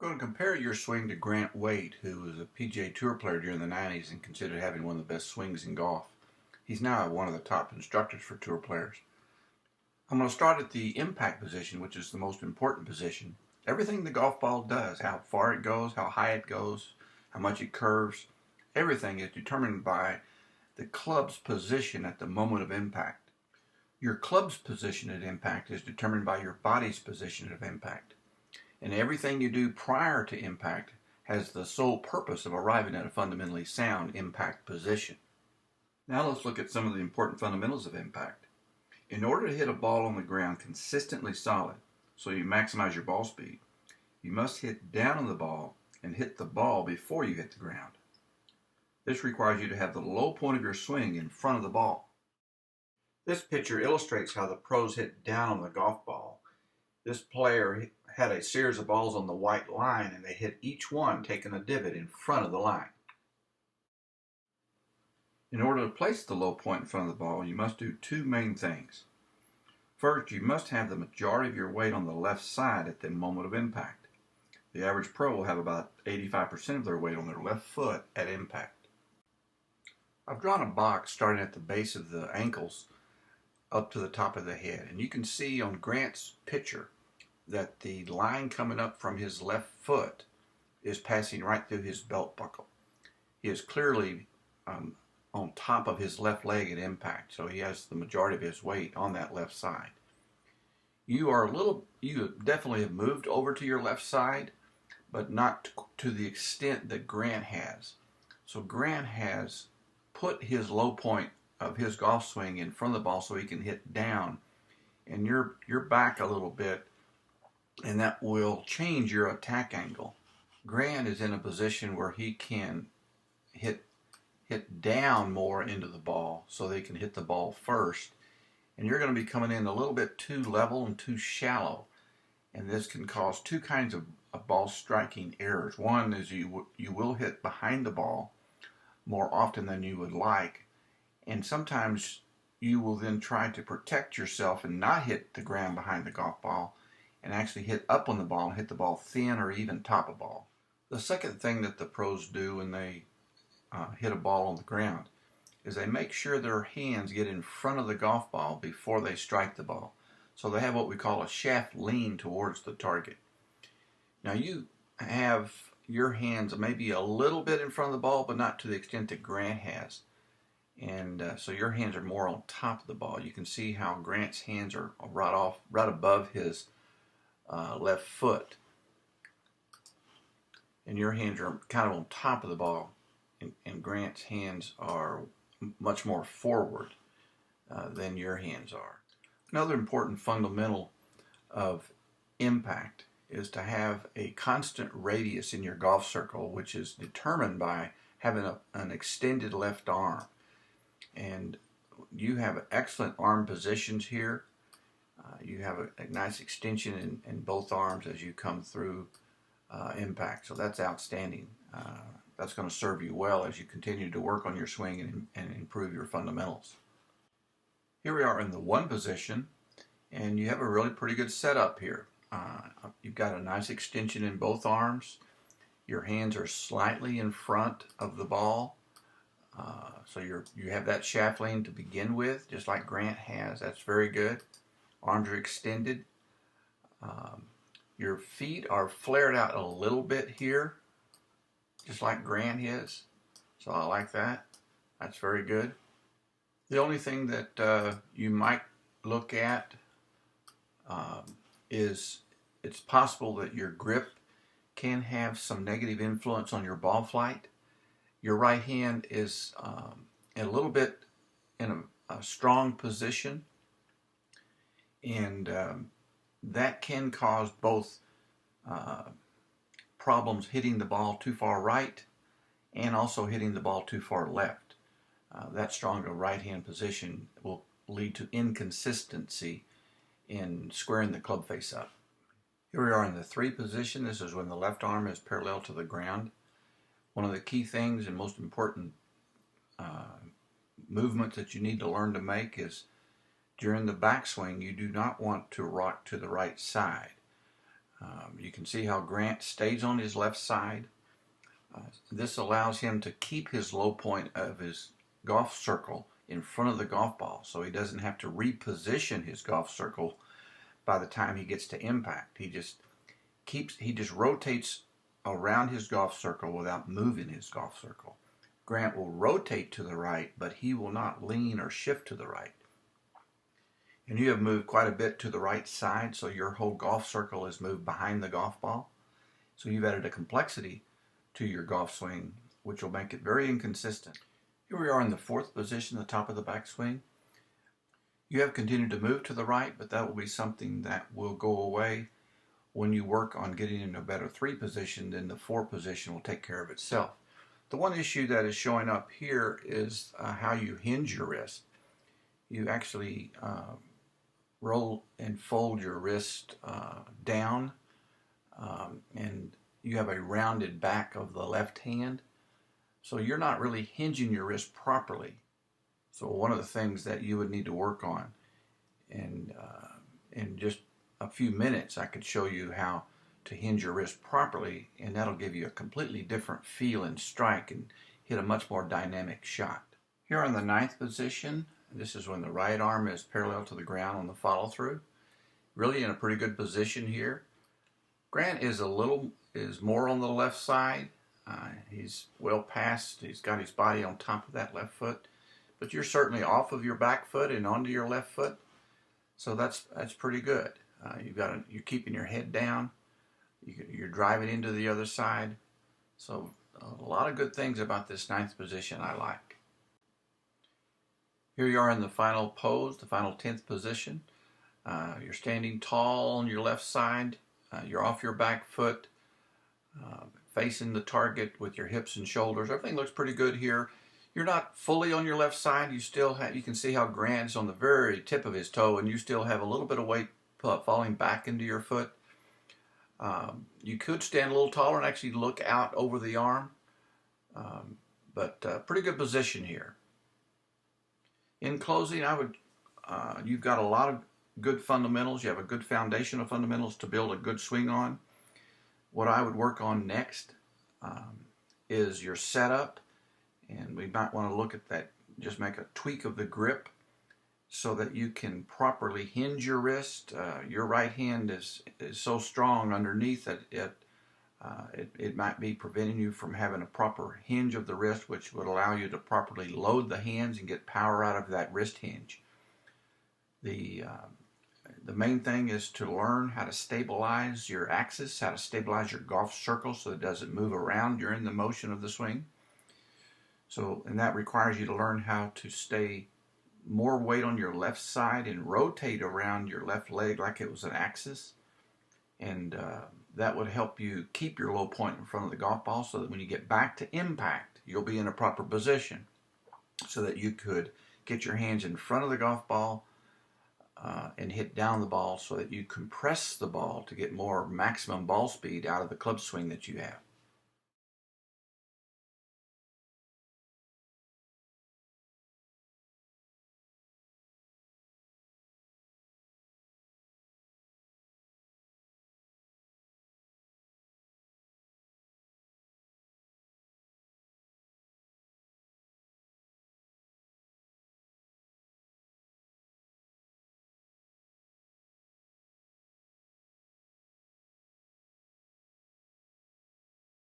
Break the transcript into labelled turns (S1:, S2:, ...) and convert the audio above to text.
S1: Going to compare your swing to Grant Wade, who was a PGA Tour player during the 90s and considered having one of the best swings in golf. He's now one of the top instructors for tour players. I'm going to start at the impact position, which is the most important position. Everything the golf ball does, how far it goes, how high it goes, how much it curves, everything is determined by the club's position at the moment of impact. Your club's position at impact is determined by your body's position of impact. And everything you do prior to impact has the sole purpose of arriving at a fundamentally sound impact position. Now let's look at some of the important fundamentals of impact. In order to hit a ball on the ground consistently solid, so you maximize your ball speed, you must hit down on the ball and hit the ball before you hit the ground. This requires you to have the low point of your swing in front of the ball. This picture illustrates how the pros hit down on the golf ball. This player had a series of balls on the white line, and they hit each one taking a divot in front of the line. In order to place the low point in front of the ball, you must do two main things. First, you must have the majority of your weight on the left side at the moment of impact. The average pro will have about 85% of their weight on their left foot at impact. I've drawn a box starting at the base of the ankles up to the top of the head, and you can see on Grant's picture that the line coming up from his left foot is passing right through his belt buckle. He is clearly on top of his left leg at impact, so he has the majority of his weight on that left side. You definitely have moved over to your left side, but not to the extent that Grant has. So Grant has put his low point of his golf swing in front of the ball so he can hit down, and you're back a little bit, and that will change your attack angle. Grant is in a position where he can hit down more into the ball so they can hit the ball first, and you're going to be coming in a little bit too level and too shallow, and this can cause two kinds of ball striking errors. One is you will hit behind the ball more often than you would like, and sometimes you will then try to protect yourself and not hit the ground behind the golf ball and actually hit up on the ball and hit the ball thin or even top of ball. The second thing that the pros do when they hit a ball on the ground is they make sure their hands get in front of the golf ball before they strike the ball. So they have what we call a shaft lean towards the target. Now you have your hands maybe a little bit in front of the ball, but not to the extent that Grant has. And so your hands are more on top of the ball. You can see how Grant's hands are right above his left foot, and your hands are kind of on top of the ball, and Grant's hands are much more forward than your hands are. Another important fundamental of impact is to have a constant radius in your golf circle, which is determined by having an extended left arm. And you have excellent arm positions here. You have a nice extension in both arms as you come through impact, so that's outstanding. That's going to serve you well as you continue to work on your swing and improve your fundamentals. Here we are in the one position, and you have a really pretty good setup here. You've got a nice extension in both arms. Your hands are slightly in front of the ball. So you have that shaft lean to begin with, just like Grant has. That's very good. Arms are extended. Your feet are flared out a little bit here, just like Grant is. So I like that. That's very good. The only thing that you might look at is it's possible that your grip can have some negative influence on your ball flight. Your right hand is a little bit in a strong position, and that can cause both problems hitting the ball too far right and also hitting the ball too far left. That stronger right hand position will lead to inconsistency in squaring the club face up. Here we are in the three position. This is when the left arm is parallel to the ground. One of the key things and most important movements that you need to learn to make is during the backswing, you do not want to rock to the right side. You can see how Grant stays on his left side. This allows him to keep his low point of his golf circle in front of the golf ball, so he doesn't have to reposition his golf circle by the time he gets to impact. He just rotates around his golf circle without moving his golf circle. Grant will rotate to the right, but he will not lean or shift to the right. And you have moved quite a bit to the right side, so your whole golf circle is moved behind the golf ball. So you've added a complexity to your golf swing, which will make it very inconsistent. Here we are in the fourth position, the top of the backswing. You have continued to move to the right, but that will be something that will go away when you work on getting in a better 3 position. Then the 4 position will take care of itself. The one issue that is showing up here is how you hinge your wrist. You actually roll and fold your wrist down, and you have a rounded back of the left hand, so you're not really hinging your wrist properly. So one of the things that you would need to work on, and in just a few minutes I could show you how to hinge your wrist properly, and that'll give you a completely different feel and strike and hit a much more dynamic shot. Here in the 9th position, this is when the right arm is parallel to the ground on the follow through. Really in a pretty good position here. Grant is more on the left side. He's well past, he's got his body on top of that left foot, but you're certainly off of your back foot and onto your left foot, so that's pretty good. You're keeping your head down, you're driving into the other side, so a lot of good things about this 9th position I like. Here you are in the final pose, the final 10th position. You're standing tall on your left side. You're off your back foot, facing the target with your hips and shoulders. Everything looks pretty good here. You're not fully on your left side. You can see how Grant's on the very tip of his toe, and you still have a little bit of weight falling back into your foot. You could stand a little taller and actually look out over the arm, but pretty good position here. In closing, you've got a lot of good fundamentals. You have a good foundation of fundamentals to build a good swing on. What I would work on next is your setup, and we might want to look at that, just make a tweak of the grip so that you can properly hinge your wrist. Your right hand is so strong underneath that it might be preventing you from having a proper hinge of the wrist, which would allow you to properly load the hands and get power out of that wrist hinge. The main thing is to learn how to stabilize your axis, how to stabilize your golf circle so it doesn't move around during the motion of the swing. And that requires you to learn how to stay more weight on your left side and rotate around your left leg like it was an axis. And that would help you keep your low point in front of the golf ball so that when you get back to impact, you'll be in a proper position so that you could get your hands in front of the golf ball and hit down the ball so that you compress the ball to get more maximum ball speed out of the club swing that you have.